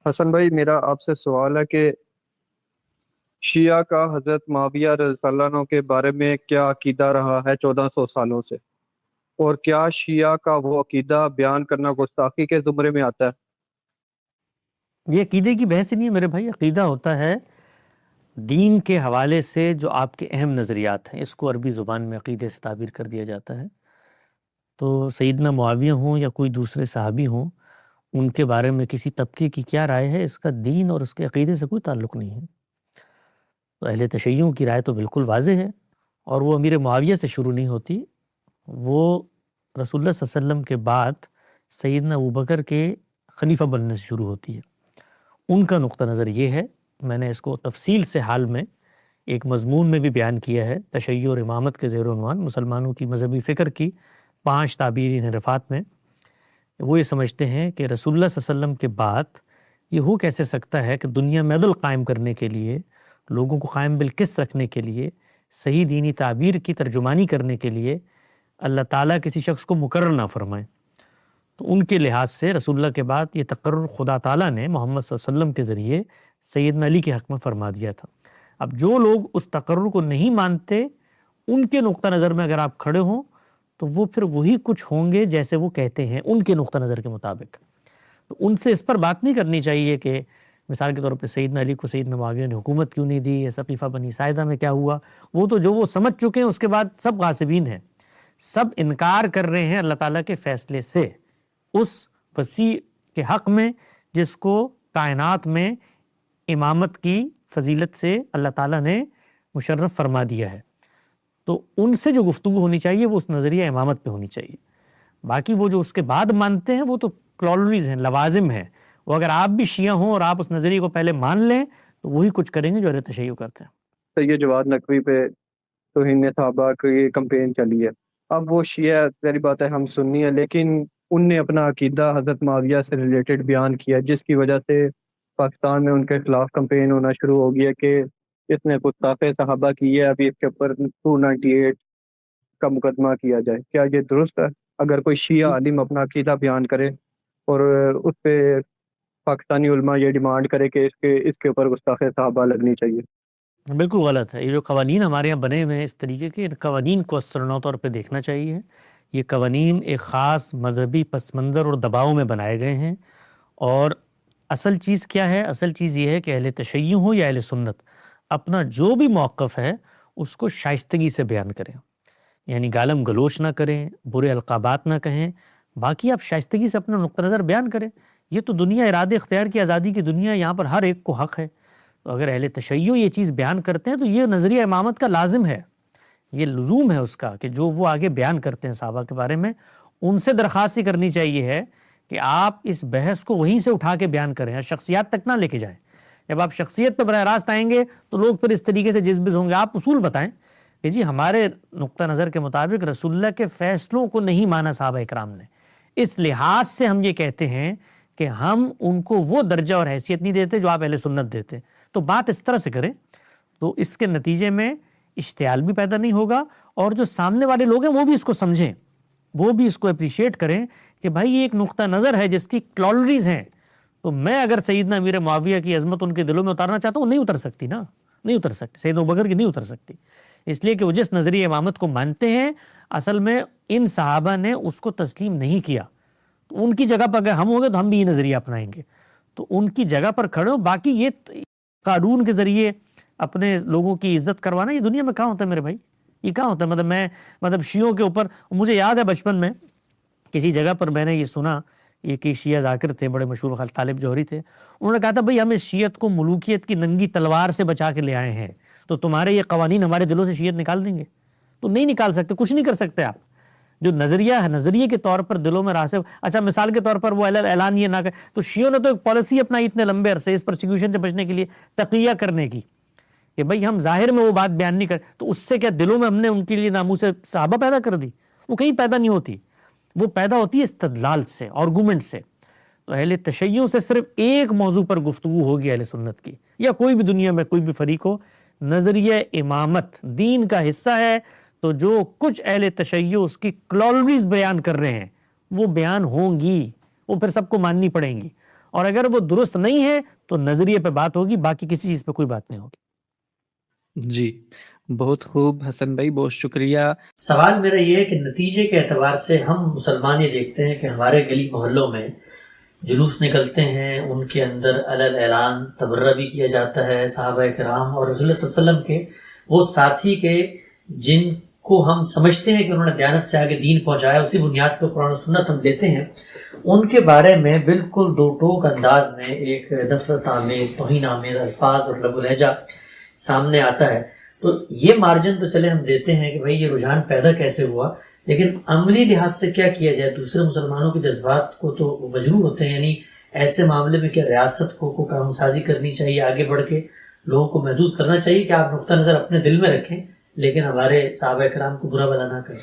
حسن بھائی، میرا آپ سے سوال ہے کہ شیعہ کا حضرت معاویہ رضی اللہ عنہ کے بارے میں کیا عقیدہ رہا ہے 1400 سالوں سے، اور کیا شیعہ کا وہ عقیدہ بیان کرنا گستاخی کے زمرے میں آتا ہے؟ یہ عقیدے کی بحث ہی نہیں ہے میرے بھائی. عقیدہ ہوتا ہے دین کے حوالے سے جو آپ کے اہم نظریات ہیں، اس کو عربی زبان میں عقیدے سے تعبیر کر دیا جاتا ہے. تو سیدنا معاویہ ہوں یا کوئی دوسرے صحابی ہوں، ان کے بارے میں کسی طبقے کی کیا رائے ہے، اس کا دین اور اس کے عقیدے سے کوئی تعلق نہیں ہے. تو اہل تشیعوں کی رائے تو بالکل واضح ہے، اور وہ امیر معاویہ سے شروع نہیں ہوتی، وہ رسول اللہ صلی اللہ علیہ وسلم کے بعد سیدنا ابوبکر کے خلیفہ بننے سے شروع ہوتی ہے. ان کا نقطہ نظر یہ ہے، میں نے اس کو تفصیل سے حال میں ایک مضمون میں بھی بیان کیا ہے، تشیع اور امامت کے زیر عنوان مسلمانوں کی مذہبی فکر کی 5 تعبیری انحرافات میں. وہ یہ سمجھتے ہیں کہ رسول اللہ صلی اللہ علیہ وسلم کے بعد یہ ہو کیسے سکتا ہے کہ دنیا میں عدل قائم کرنے کے لیے، لوگوں کو قائم بالقسط رکھنے کے لیے، صحیح دینی تعبیر کی ترجمانی کرنے کے لیے اللہ تعالیٰ کسی شخص کو مقرر نہ فرمائے. تو ان کے لحاظ سے رسول اللہ کے بعد یہ تقرر خدا تعالیٰ نے محمد صلی اللہ علیہ وسلم کے ذریعے سیدنا علی کے حق میں فرما دیا تھا. اب جو لوگ اس تقرر کو نہیں مانتے، ان کے نقطہ نظر میں اگر آپ کھڑے ہوں تو وہ پھر وہی کچھ ہوں گے جیسے وہ کہتے ہیں ان کے نقطہ نظر کے مطابق. تو ان سے اس پر بات نہیں کرنی چاہیے کہ مثال کے طور پہ سیدنا علی کو سیدنا معاویہ نے حکومت کیوں نہیں دی، یا سقیفہ بنی ساعدہ میں کیا ہوا. وہ تو جو وہ سمجھ چکے ہیں اس کے بعد سب غاصبین ہیں، سب انکار کر رہے ہیں اللہ تعالیٰ کے فیصلے سے، اس وسیع کے حق میں جس کو کائنات میں امامت کی فضیلت سے اللہ تعالیٰ نے مشرف فرما دیا ہے. تو ان سے جو گفتگو ہونی چاہیے وہ اس نظریہ امامت پہ ہونی چاہیے. باقی وہ جو اس کے بعد مانتے ہیں وہ تو کلالریز ہیں، لوازم ہیں. وہ اگر آپ بھی شیعہ ہوں اور آپ اس نظریے کو پہلے مان لیں تو وہی کچھ کریں گے جو اہل تشیع کرتے ہیں. سید جواد نقوی پہ توہین صحابہ کی کمپین چلی ہے. اب وہ شیعہ، ظاہری بات ہے ہم سنی ہیں، لیکن ان نے اپنا عقیدہ حضرت معاویہ سے ریلیٹڈ بیان کیا، جس کی وجہ سے پاکستان میں ان کے خلاف کمپین ہونا شروع ہو گئی ہے کہ اس نے گستاخ صحابہ کی ہے، ابھی اس کے اوپر 298 کا مقدمہ کیا جائے. کیا یہ درست ہے اگر کوئی شیعہ عالم اپنا عقیدہ بیان کرے اور اس پہ پاکستانی علماء یہ ڈیمانڈ کرے کہ اس کے اوپر گستاخ صحابہ لگنی چاہیے؟ بالکل غلط ہے. یہ جو قوانین ہمارے یہاں بنے ہوئے ہیں اس طریقے کے، ان قوانین کو اثرنو طور پہ دیکھنا چاہیے. یہ قوانین ایک خاص مذہبی پس منظر اور دباؤ میں بنائے گئے ہیں. اور اصل چیز کیا ہے؟ اصل چیز یہ ہے کہ اہل تشیع ہو یا اہل سنت، اپنا جو بھی موقف ہے اس کو شائستگی سے بیان کریں. یعنی گالم گلوچ نہ کریں، برے القابات نہ کہیں، باقی آپ شائستگی سے اپنا نقطہ نظر بیان کریں. یہ تو دنیا ارادے اختیار کی آزادی کی دنیا ہے، یہاں پر ہر ایک کو حق ہے. تو اگر اہل تشیع یہ چیز بیان کرتے ہیں تو یہ نظریہ امامت کا لازم ہے، یہ لزوم ہے اس کا کہ جو وہ آگے بیان کرتے ہیں صحابہ کے بارے میں، ان سے درخواست ہی کرنی چاہیے ہے کہ آپ اس بحث کو وہیں سے اٹھا کے بیان کریں، شخصیات تک نہ لے کے جائیں. جب آپ شخصیت پہ براہ راست آئیں گے تو لوگ پھر اس طریقے سے جذبز ہوں گے. آپ اصول بتائیں کہ جی ہمارے نقطہ نظر کے مطابق رسول اللہ کے فیصلوں کو نہیں مانا صحابہ اکرام نے، اس لحاظ سے ہم یہ کہتے ہیں کہ ہم ان کو وہ درجہ اور حیثیت نہیں دیتے جو آپ اہل سنت دیتے. تو بات اس طرح سے کریں تو اس کے نتیجے میں اشتعال بھی پیدا نہیں ہوگا، اور جو سامنے والے لوگ ہیں وہ بھی اس کو سمجھیں، وہ بھی اس کو اپریشیٹ کریں کہ بھائی یہ ایک نقطہ نظر ہے جس کی کلالریز ہیں. تو میں اگر سیدنا امیر معاویہ کی عظمت ان کے دلوں میں اتارنا چاہتا ہوں، نہیں اتر سکتی نا، نہیں اتر سکتی. سیدنا ابوبکر کی نہیں اتر سکتی، اس لیے کہ وہ جس نظریہ امامت کو مانتے ہیں اصل میں ان صحابہ نے اس کو تسلیم نہیں کیا. تو ان کی جگہ پر اگر ہم ہوں گے تو ہم بھی یہ نظریہ اپنائیں گے. تو ان کی جگہ پر کھڑے ہو. باقی یہ قانون کے ذریعے اپنے لوگوں کی عزت کروانا یہ دنیا میں کہاں ہوتا ہے میرے بھائی؟ یہ کہاں ہوتا ہے؟ مطلب شیعوں کے اوپر، مجھے یاد ہے بچپن میں کسی جگہ پر میں نے یہ سنا، یہ کہ شیعہ ذاکر تھے بڑے مشہور، طالب جوہری تھے، انہوں نے کہا تھا بھئی ہم اس شیعت کو ملوکیت کی ننگی تلوار سے بچا کے لے آئے ہیں، تو تمہارے یہ قوانین ہمارے دلوں سے شیعت نکال دیں گے؟ تو نہیں نکال سکتے، کچھ نہیں کر سکتے آپ. جو نظریہ ہے، نظریے کے طور پر دلوں میں راسخ. اچھا مثال کے طور پر وہ اعلان یہ نہ کرے تو شیعوں نے تو ایک پالیسی اپنائی اتنے لمبے عرصے اس پرسیکیوشن سے بچنے کے لیے، تقیہ کرنے کی، کہ بھئی ہم ظاہر میں وہ بات بیان نہیں کریں تو اس سے کیا دلوں میں ہم نے ان کے لیے ناموس صحابہ پیدا کر دی؟ وہ کہیں پیدا نہیں ہوتی، وہ پیدا ہوتی ہے استدلال سے، آرگومنٹ سے. تو اہل تشیع سے صرف ایک موضوع پر گفتگو ہوگی اہل سنت کی، یا کوئی بھی دنیا میں کوئی بھی فریق ہو، نظریہ امامت دین کا حصہ ہے. تو جو کچھ اہل تشیع اس کی کلالریز بیان کر رہے ہیں وہ بیان ہوں گی، وہ پھر سب کو ماننی پڑیں گی. اور اگر وہ درست نہیں ہے تو نظریے پہ بات ہوگی، باقی کسی چیز پہ کوئی بات نہیں ہوگی۔ جی بہت خوب حسن بھائی، بہت شکریہ۔ سوال میرا یہ ہے کہ نتیجے کے اعتبار سے ہم مسلمان یہ دیکھتے ہیں کہ ہمارے گلی محلوں میں جلوس نکلتے ہیں، ان کے اندر علل اعلان تبرہ بھی کیا جاتا ہے صحابہ کرام اور رسول اللہ صلی اللہ علیہ وسلم کے وہ ساتھی کے جن کو ہم سمجھتے ہیں کہ انہوں نے دیانت سے آگے دین پہنچایا، اسی بنیاد پہ قرآن و سنت ہم دیتے ہیں، ان کے بارے میں بالکل دو ٹوک انداز میں ایک نفرت آمیز توہین آمیز الفاظ اور لب و لہجہ سامنے آتا ہے۔ تو یہ مارجن تو چلے ہم دیتے ہیں کہ بھائی یہ رجحان پیدا کیسے ہوا، لیکن عملی لحاظ سے کیا کیا جائے؟ دوسرے مسلمانوں کے جذبات کو تو مجروح ہوتے ہیں، یعنی ایسے معاملے میں کیا ریاست کو کام سازی کرنی چاہیے، آگے بڑھ کے لوگوں کو محدود کرنا چاہیے کہ آپ نقطہ نظر اپنے دل میں رکھیں لیکن ہمارے صحابہ کرام کو برا بلا نہ کریں؟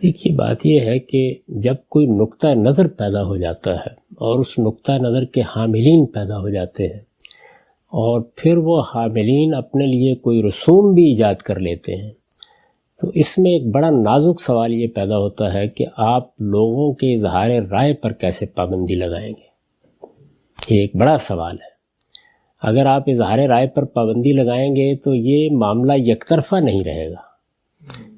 دیکھیے بات یہ ہے کہ جب کوئی نقطہ نظر پیدا ہو جاتا ہے اور اس نقطہ نظر کے حاملین پیدا ہو جاتے ہیں اور پھر وہ حاملین اپنے لیے کوئی رسوم بھی ایجاد کر لیتے ہیں، تو اس میں ایک بڑا نازک سوال یہ پیدا ہوتا ہے کہ آپ لوگوں کے اظہار رائے پر کیسے پابندی لگائیں گے۔ یہ ایک بڑا سوال ہے۔ اگر آپ اظہار رائے پر پابندی لگائیں گے تو یہ معاملہ یک طرفہ نہیں رہے گا۔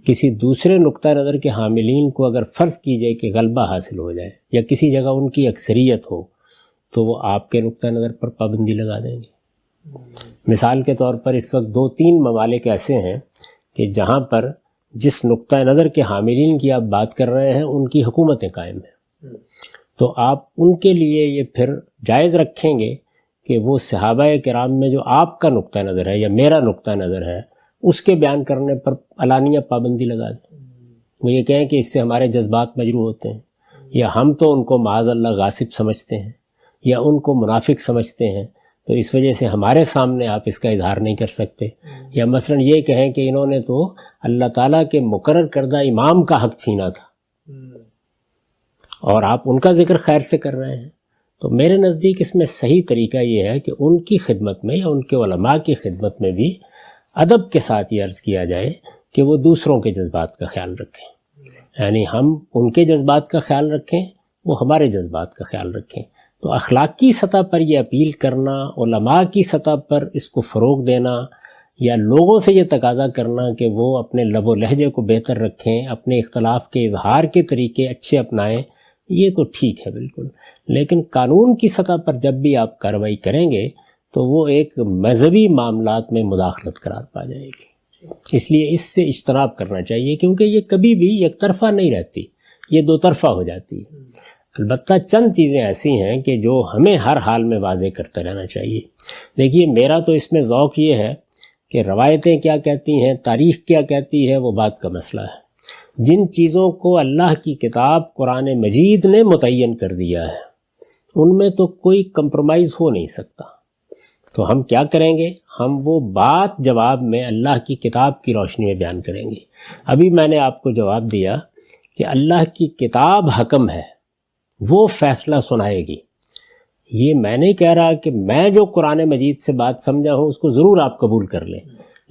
کسی دوسرے نقطہ نظر کے حاملین کو اگر فرض کیجئے کہ غلبہ حاصل ہو جائے یا کسی جگہ ان کی اکثریت ہو تو وہ آپ کے نقطہ نظر پر پابندی لگا دیں گے۔ مثال کے طور پر اس وقت 2-3 ممالک ایسے ہیں کہ جہاں پر جس نقطہ نظر کے حاملین کی آپ بات کر رہے ہیں ان کی حکومتیں قائم ہیں، تو آپ ان کے لیے یہ پھر جائز رکھیں گے کہ وہ صحابہ کرام میں جو آپ کا نقطہ نظر ہے یا میرا نقطہ نظر ہے اس کے بیان کرنے پر علانیہ پابندی لگا دیں؟ وہ یہ کہیں کہ اس سے ہمارے جذبات مجروح ہوتے ہیں، یا ہم تو ان کو معاذ اللہ غاصب سمجھتے ہیں یا ان کو منافق سمجھتے ہیں، تو اس وجہ سے ہمارے سامنے آپ اس کا اظہار نہیں کر سکتے، یا مثلا یہ کہیں کہ انہوں نے تو اللہ تعالیٰ کے مقرر کردہ امام کا حق چھینا تھا اور آپ ان کا ذکر خیر سے کر رہے ہیں۔ تو میرے نزدیک اس میں صحیح طریقہ یہ ہے کہ ان کی خدمت میں یا ان کے علماء کی خدمت میں بھی ادب کے ساتھ یہ عرض کیا جائے کہ وہ دوسروں کے جذبات کا خیال رکھیں، یعنی ہم ان کے جذبات کا خیال رکھیں، وہ ہمارے جذبات کا خیال رکھیں۔ تو اخلاقی سطح پر یہ اپیل کرنا، علماء کی سطح پر اس کو فروغ دینا، یا لوگوں سے یہ تقاضا کرنا کہ وہ اپنے لب و لہجے کو بہتر رکھیں، اپنے اختلاف کے اظہار کے طریقے اچھے اپنائیں، یہ تو ٹھیک ہے بالکل، لیکن قانون کی سطح پر جب بھی آپ کارروائی کریں گے تو وہ ایک مذہبی معاملات میں مداخلت قرار پا جائے گی۔ اس لیے اس سے اجتناب کرنا چاہیے، کیونکہ یہ کبھی بھی یک طرفہ نہیں رہتی، یہ دو طرفہ ہو جاتی ہے۔ البتہ چند چیزیں ایسی ہیں کہ جو ہمیں ہر حال میں واضح کرتے رہنا چاہیے۔ دیکھیے میرا تو اس میں ذوق یہ ہے کہ روایتیں کیا کہتی ہیں، تاریخ کیا کہتی ہے، وہ بات کا مسئلہ ہے۔ جن چیزوں کو اللہ کی کتاب قرآن مجید نے متعین کر دیا ہے ان میں تو کوئی کمپرومائز ہو نہیں سکتا، تو ہم کیا کریں گے؟ ہم وہ بات جواب میں اللہ کی کتاب کی روشنی میں بیان کریں گے۔ ابھی میں نے آپ کو جواب دیا کہ اللہ کی کتاب حکم ہے، وہ فیصلہ سنائے گی۔ یہ میں نہیں کہہ رہا کہ میں جو قرآن مجید سے بات سمجھا ہوں اس کو ضرور آپ قبول کر لیں،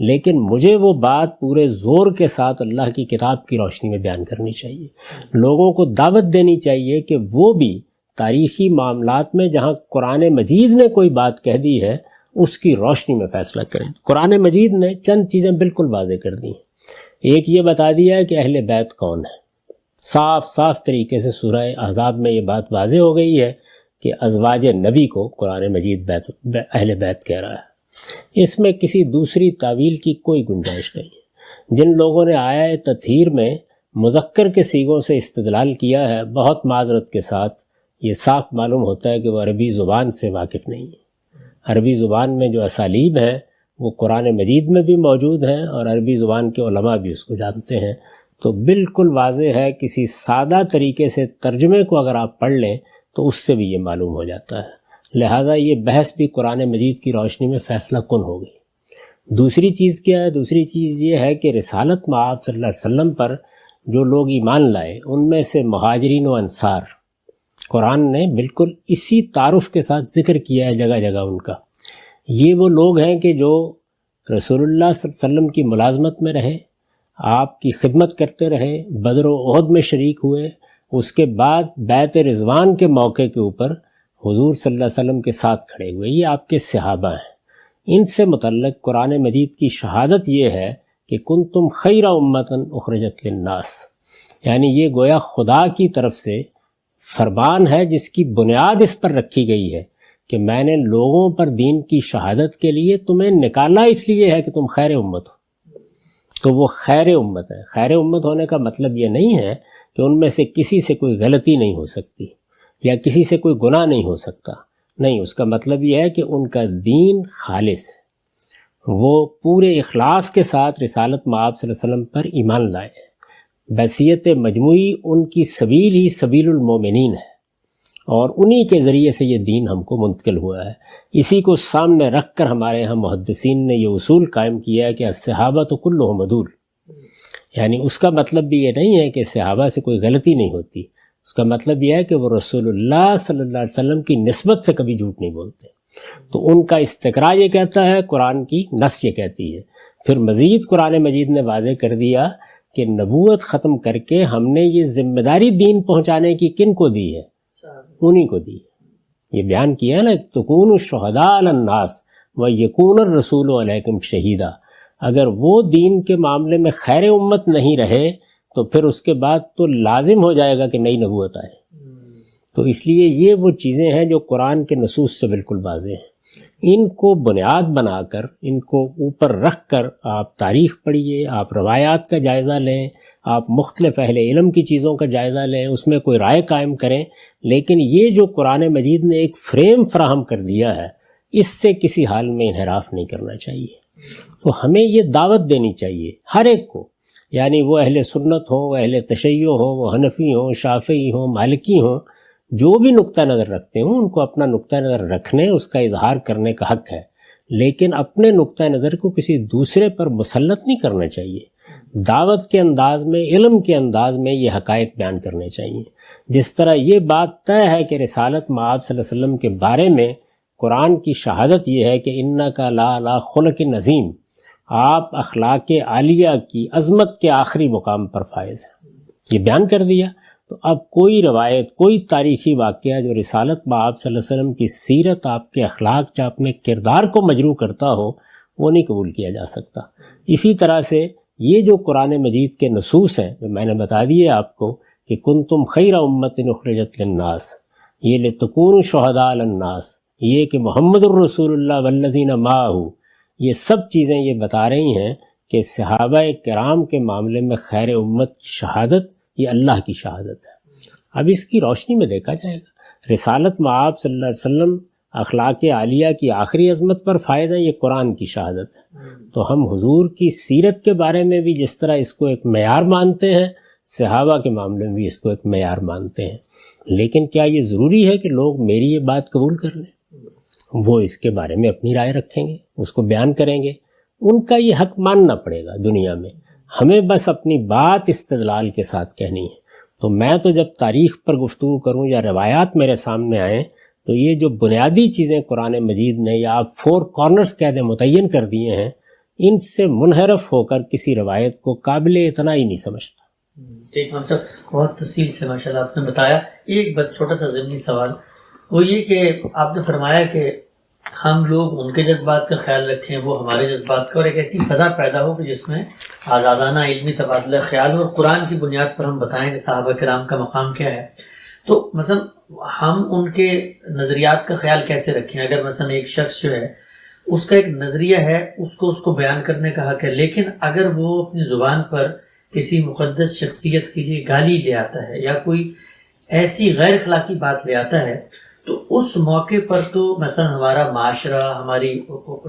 لیکن مجھے وہ بات پورے زور کے ساتھ اللہ کی کتاب کی روشنی میں بیان کرنی چاہیے۔ لوگوں کو دعوت دینی چاہیے کہ وہ بھی تاریخی معاملات میں جہاں قرآن مجید نے کوئی بات کہہ دی ہے اس کی روشنی میں فیصلہ کریں۔ قرآن مجید نے چند چیزیں بالکل واضح کر دی ہیں۔ ایک یہ بتا دیا ہے کہ اہل بیت کون ہے، صاف صاف طریقے سے سورہ احزاب میں یہ بات واضح ہو گئی ہے کہ ازواج نبی کو قرآن مجید اہل بیت کہہ رہا ہے۔ اس میں کسی دوسری تعویل کی کوئی گنجائش نہیں ہے۔ جن لوگوں نے آیہ تطہیر میں مذکر کے صیغوں سے استدلال کیا ہے، بہت معذرت کے ساتھ یہ صاف معلوم ہوتا ہے کہ وہ عربی زبان سے واقف نہیں ہے۔ عربی زبان میں جو اسالیب ہیں وہ قرآن مجید میں بھی موجود ہیں اور عربی زبان کے علماء بھی اس کو جانتے ہیں، تو بالکل واضح ہے۔ کسی سادہ طریقے سے ترجمے کو اگر آپ پڑھ لیں تو اس سے بھی یہ معلوم ہو جاتا ہے، لہٰذا یہ بحث بھی قرآن مجید کی روشنی میں فیصلہ کن ہو گئی۔ دوسری چیز کیا ہے؟ دوسری چیز یہ ہے کہ رسالت مآب صلی اللہ علیہ وسلم پر جو لوگ ایمان لائے ان میں سے مہاجرین و انصار، قرآن نے بالکل اسی تعارف کے ساتھ ذکر کیا ہے جگہ جگہ ان کا۔ یہ وہ لوگ ہیں کہ جو رسول اللہ صلی اللہ علیہ وسلم کی ملازمت میں رہے، آپ کی خدمت کرتے رہے، بدر و احد میں شریک ہوئے، اس کے بعد بیعت رضوان کے موقع کے اوپر حضور صلی اللہ علیہ وسلم کے ساتھ کھڑے ہوئے، یہ آپ کے صحابہ ہیں، ان سے متعلق قرآن مجید کی شہادت یہ ہے کہ کنتم خیر امۃ اخرجت للناس، یعنی یہ گویا خدا کی طرف سے فرمان ہے جس کی بنیاد اس پر رکھی گئی ہے کہ میں نے لوگوں پر دین کی شہادت کے لیے تمہیں نکالا، اس لیے ہے کہ تم خیر امت ہو۔ تو وہ خیر امت ہے۔ خیر امت ہونے کا مطلب یہ نہیں ہے کہ ان میں سے کسی سے کوئی غلطی نہیں ہو سکتی یا کسی سے کوئی گناہ نہیں ہو سکتا، نہیں، اس کا مطلب یہ ہے کہ ان کا دین خالص ہے، وہ پورے اخلاص کے ساتھ رسالت مآب صلی اللہ علیہ وسلم پر ایمان لائے ہیں۔ بحیثیت مجموعی ان کی سبیل ہی سبیل المومنین ہے، اور انہی کے ذریعے سے یہ دین ہم کو منتقل ہوا ہے۔ اسی کو سامنے رکھ کر ہمارے ہاں محدثین نے یہ اصول قائم کیا ہے کہ الصحابہ تو کلہم عدول، یعنی اس کا مطلب بھی یہ نہیں ہے کہ صحابہ سے کوئی غلطی نہیں ہوتی، اس کا مطلب یہ ہے کہ وہ رسول اللہ صلی اللہ علیہ وسلم کی نسبت سے کبھی جھوٹ نہیں بولتے۔ تو ان کا استقراء یہ کہتا ہے، قرآن کی نص یہ کہتی ہے۔ پھر مزید قرآن مجید نے واضح کر دیا کہ نبوت ختم کر کے ہم نے یہ ذمہ داری دین پہنچانے کی کن کو دی ہے؟ انہی کو دی۔ یہ بیان کیا ہے نا، تکونوا شہداء علی الناس ویکون الرسول علیکم شہیدا۔ اگر وہ دین کے معاملے میں خیر امت نہیں رہے تو پھر اس کے بعد تو لازم ہو جائے گا کہ نئی نبوت آئے۔ تو اس لیے یہ وہ چیزیں ہیں جو قرآن کے نصوص سے بالکل واضح ہیں۔ ان کو بنیاد بنا کر، ان کو اوپر رکھ کر آپ تاریخ پڑھیے، آپ روایات کا جائزہ لیں، آپ مختلف اہل علم کی چیزوں کا جائزہ لیں، اس میں کوئی رائے قائم کریں، لیکن یہ جو قرآن مجید نے ایک فریم فراہم کر دیا ہے، اس سے کسی حال میں انحراف نہیں کرنا چاہیے۔ تو ہمیں یہ دعوت دینی چاہیے ہر ایک کو، یعنی وہ اہل سنت ہوں، وہ اہل تشیع ہوں، وہ حنفی ہوں، شافعی ہوں، مالکی ہوں، جو بھی نقطہ نظر رکھتے ہوں ان کو اپنا نقطہ نظر رکھنے، اس کا اظہار کرنے کا حق ہے، لیکن اپنے نقطہ نظر کو کسی دوسرے پر مسلط نہیں کرنا چاہیے۔ دعوت کے انداز میں، علم کے انداز میں یہ حقائق بیان کرنے چاہیے۔ جس طرح یہ بات طے ہے کہ رسالت مآب صلی اللہ علیہ وسلم کے بارے میں قرآن کی شہادت یہ ہے کہ انک لعلی خلق عظیم، آپ اخلاق عالیہ کی عظمت کے آخری مقام پر فائز ہیں، یہ بیان کر دیا۔ تو اب کوئی روایت، کوئی تاریخی واقعہ جو رسالت مآب صلی اللہ علیہ وسلم کی سیرت، آپ کے اخلاق یا اپنے کردار کو مجروح کرتا ہو، وہ نہیں قبول کیا جا سکتا۔ اسی طرح سے یہ جو قرآن مجید کے نصوص ہیں جو میں نے بتا دیے آپ کو کہ کنتم خیر امۃ اخرجت للناس، یہ لتکونوا شہداء علی الناس، یہ کہ محمد الرسول اللہ والذین معہ، یہ سب چیزیں یہ بتا رہی ہیں کہ صحابہ کرام کے معاملے میں خیر امت کی شہادت یہ اللہ کی شہادت ہے۔ اب اس کی روشنی میں دیکھا جائے گا، رسالت مآب صلی اللہ علیہ وسلم اخلاق عالیہ کی آخری عظمت پر فائز ہیں، یہ قرآن کی شہادت ہے۔ تو ہم حضور کی سیرت کے بارے میں بھی جس طرح اس کو ایک معیار مانتے ہیں، صحابہ کے معاملے میں بھی اس کو ایک معیار مانتے ہیں، لیکن کیا یہ ضروری ہے کہ لوگ میری یہ بات قبول کر لیں؟ وہ اس کے بارے میں اپنی رائے رکھیں گے، اس کو بیان کریں گے، ان کا یہ حق ماننا پڑے گا دنیا میں۔ ہمیں بس اپنی بات استدلال کے ساتھ کہنی ہے۔ تو میں تو جب تاریخ پر گفتگو کروں یا روایات میرے سامنے آئیں تو یہ جو بنیادی چیزیں قرآن مجید نے یا آپ 4 کارنرز کہہ دیں متعین کر دیے ہیں، ان سے منحرف ہو کر کسی روایت کو قابل اتنا ہی نہیں سمجھتا۔ ٹھیک ہے صاحب، بہت تفصیل سے ماشاءاللہ آپ نے بتایا۔ ایک بس چھوٹا سا ضمنی سوال، وہ یہ کہ آپ نے فرمایا کہ ہم لوگ ان کے جذبات کا خیال رکھیں، وہ ہمارے جذبات کا، اور ایک ایسی فضا پیدا ہو کہ جس میں آزادانہ علمی تبادلہ خیال ہو، اور قرآن کی بنیاد پر ہم بتائیں کہ صحابہ کرام کا مقام کیا ہے۔ تو مثلا ہم ان کے نظریات کا خیال کیسے رکھیں؟ اگر مثلا ایک شخص جو ہے اس کا ایک نظریہ ہے، اس کو بیان کرنے کا حق ہے، لیکن اگر وہ اپنی زبان پر کسی مقدس شخصیت کے لیے گالی لے آتا ہے یا کوئی ایسی غیر اخلاقی بات لے آتا ہے، تو اس موقع پر تو مثلا ہمارا معاشرہ، ہماری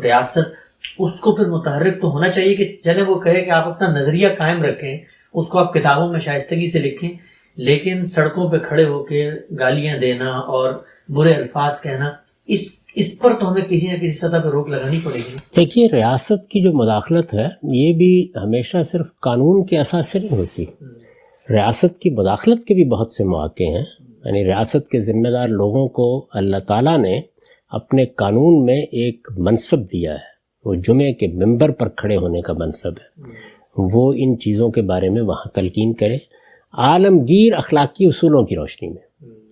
ریاست اس کو پھر متحرک تو ہونا چاہیے کہ چلے وہ کہے کہ آپ اپنا نظریہ قائم رکھیں، اس کو آپ کتابوں میں شائستگی سے لکھیں، لیکن سڑکوں پہ کھڑے ہو کے گالیاں دینا اور برے الفاظ کہنا، اس پر تو ہمیں کسی نہ کسی سطح پہ روک لگانی پڑے گی۔ دیکھیے، ریاست کی جو مداخلت ہے یہ بھی ہمیشہ صرف قانون کے اساس سے نہیں ہوتی۔ ریاست کی مداخلت کے بھی بہت سے مواقع ہیں، یعنی ریاست کے ذمہ دار لوگوں کو اللہ تعالیٰ نے اپنے قانون میں ایک منصب دیا ہے، وہ جمعے کے ممبر پر کھڑے ہونے کا منصب ہے، وہ ان چیزوں کے بارے میں وہاں تلقین کرے عالمگیر اخلاقی اصولوں کی روشنی میں۔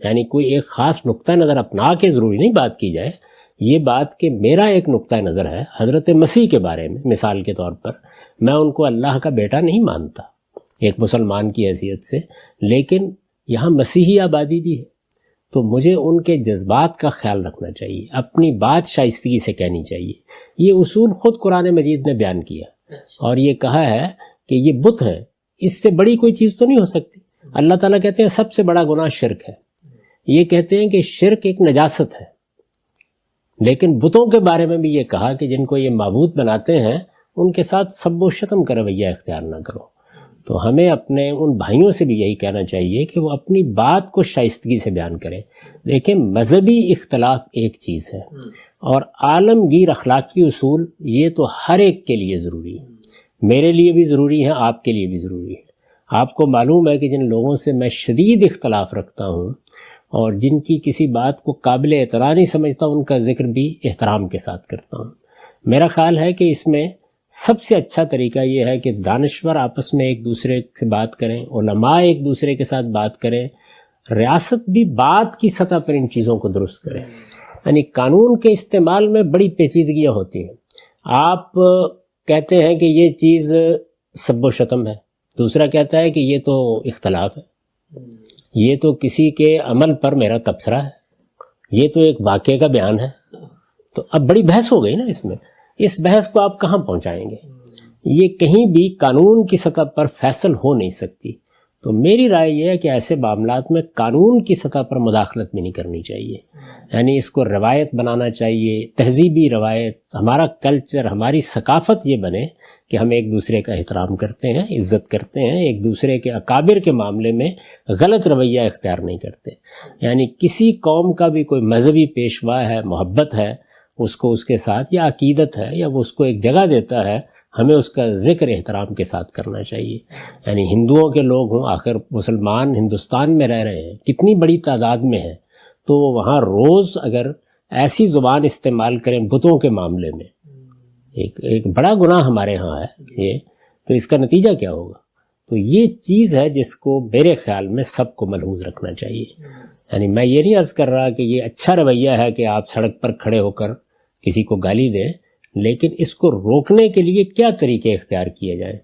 یعنی کوئی ایک خاص نقطہ نظر اپنا کے ضروری نہیں بات کی جائے. یہ بات کہ میرا ایک نقطہ نظر ہے حضرت مسیح کے بارے میں، مثال کے طور پر میں ان کو اللہ کا بیٹا نہیں مانتا ایک مسلمان کی حیثیت سے، لیکن یہاں مسیحی آبادی بھی ہے، تو مجھے ان کے جذبات کا خیال رکھنا چاہیے، اپنی بات شائستگی سے کہنی چاہیے. یہ اصول خود قرآن مجید نے بیان کیا اور یہ کہا ہے کہ یہ بت ہیں، اس سے بڑی کوئی چیز تو نہیں ہو سکتی. اللہ تعالیٰ کہتے ہیں سب سے بڑا گناہ شرک ہے. یہ کہتے ہیں کہ شرک ایک نجاست ہے، لیکن بتوں کے بارے میں بھی یہ کہا کہ جن کو یہ معبود بناتے ہیں ان کے ساتھ سب و شتم کا رویہ اختیار نہ کرو. تو ہمیں اپنے ان بھائیوں سے بھی یہی کہنا چاہیے کہ وہ اپنی بات کو شائستگی سے بیان کریں. دیکھیں مذہبی اختلاف ایک چیز ہے اور عالمگیر اخلاقی اصول یہ تو ہر ایک کے لیے ضروری ہے، میرے لیے بھی ضروری ہے، آپ کے لیے بھی ضروری ہے. آپ کو معلوم ہے کہ جن لوگوں سے میں شدید اختلاف رکھتا ہوں اور جن کی کسی بات کو قابل اعتراض نہیں سمجھتا ان کا ذکر بھی احترام کے ساتھ کرتا ہوں. میرا خیال ہے کہ اس میں سب سے اچھا طریقہ یہ ہے کہ دانشور آپس میں ایک دوسرے سے بات کریں، علماء ایک دوسرے کے ساتھ بات کریں، ریاست بھی بات کی سطح پر ان چیزوں کو درست کریں. یعنی قانون کے استعمال میں بڑی پیچیدگیاں ہوتی ہیں. آپ کہتے ہیں کہ یہ چیز سب و شتم ہے، دوسرا کہتا ہے کہ یہ تو اختلاف ہے، یہ تو کسی کے عمل پر میرا تبصرہ ہے، یہ تو ایک واقعے کا بیان ہے. تو اب بڑی بحث ہو گئی نا اس میں. اس بحث کو آپ کہاں پہنچائیں گے؟ یہ کہیں بھی قانون کی سطح پر فیصل ہو نہیں سکتی. تو میری رائے یہ ہے کہ ایسے معاملات میں قانون کی سطح پر مداخلت بھی نہیں کرنی چاہیے. یعنی اس کو روایت بنانا چاہیے، تہذیبی روایت، ہمارا کلچر، ہماری ثقافت یہ بنے کہ ہم ایک دوسرے کا احترام کرتے ہیں، عزت کرتے ہیں، ایک دوسرے کے اکابر کے معاملے میں غلط رویہ اختیار نہیں کرتے. یعنی کسی قوم کا بھی کوئی مذہبی پیشوا ہے، محبت ہے اس کو اس کے ساتھ، یا عقیدت ہے یا وہ اس کو ایک جگہ دیتا ہے، ہمیں اس کا ذکر احترام کے ساتھ کرنا چاہیے. یعنی ہندوؤں کے لوگ ہوں، آخر مسلمان ہندوستان میں رہ رہے ہیں، کتنی بڑی تعداد میں ہیں، تو وہ وہاں روز اگر ایسی زبان استعمال کریں بتوں کے معاملے میں، ایک بڑا گناہ ہمارے ہاں ہے یہ، تو اس کا نتیجہ کیا ہوگا؟ تو یہ چیز ہے جس کو میرے خیال میں سب کو ملحوظ رکھنا چاہیے. یعنی میں یہ نہیں عرض کر رہا کہ یہ اچھا رویہ ہے کہ آپ سڑک پر کھڑے ہو کر کسی کو گالی دیں، لیکن اس کو روکنے کے لیے کیا طریقے اختیار کیے جائیں.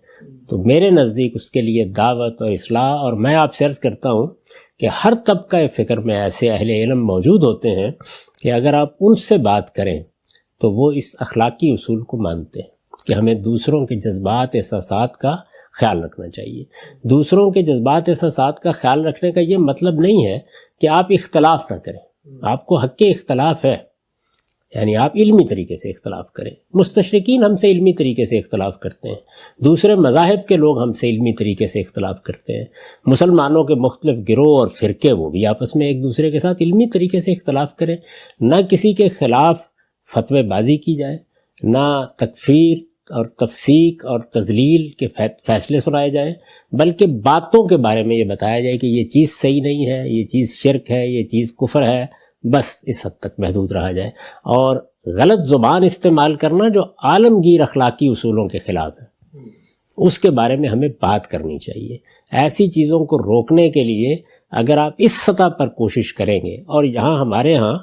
تو میرے نزدیک اس کے لیے دعوت اور اصلاح، اور میں آپ سے عرض کرتا ہوں کہ ہر طبقہ فکر میں ایسے اہل علم موجود ہوتے ہیں کہ اگر آپ ان سے بات کریں تو وہ اس اخلاقی اصول کو مانتے ہیں کہ ہمیں دوسروں کے جذبات احساسات کا خیال رکھنا چاہیے. دوسروں کے جذبات احساسات کا خیال رکھنے کا یہ مطلب نہیں ہے کہ آپ اختلاف نہ کریں. آپ کو حق اختلاف ہے، یعنی آپ علمی طریقے سے اختلاف کریں. مستشرقین ہم سے علمی طریقے سے اختلاف کرتے ہیں، دوسرے مذاہب کے لوگ ہم سے علمی طریقے سے اختلاف کرتے ہیں، مسلمانوں کے مختلف گروہ اور فرقے وہ بھی آپس میں ایک دوسرے کے ساتھ علمی طریقے سے اختلاف کریں. نہ کسی کے خلاف فتوی بازی کی جائے، نہ تکفیر اور تفسیق اور تضلیل کے فیصلے سنائے جائیں، بلکہ باتوں کے بارے میں یہ بتایا جائے کہ یہ چیز صحیح نہیں ہے، یہ چیز شرک ہے، یہ چیز کفر ہے. بس اس حد تک محدود رہا جائے. اور غلط زبان استعمال کرنا جو عالمگیر اخلاقی اصولوں کے خلاف ہے، اس کے بارے میں ہمیں بات کرنی چاہیے. ایسی چیزوں کو روکنے کے لیے اگر آپ اس سطح پر کوشش کریں گے، اور یہاں ہمارے ہاں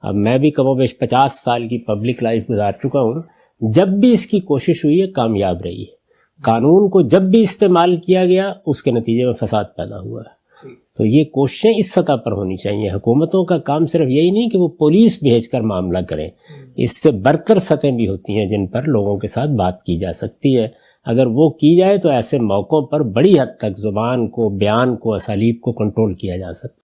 اب میں بھی کم و بیش 50 سال کی پبلک لائف گزار چکا ہوں، جب بھی اس کی کوشش ہوئی ہے کامیاب رہی ہے. قانون کو جب بھی استعمال کیا گیا اس کے نتیجے میں فساد پیدا ہوا ہے. تو یہ کوششیں اس سطح پر ہونی چاہیے. حکومتوں کا کام صرف یہی نہیں کہ وہ پولیس بھیج کر معاملہ کریں، اس سے برتر سطحیں بھی ہوتی ہیں جن پر لوگوں کے ساتھ بات کی جا سکتی ہے. اگر وہ کی جائے تو ایسے موقعوں پر بڑی حد تک زبان کو، بیان کو، اسالیب کو کنٹرول کیا جا سکتا ہے.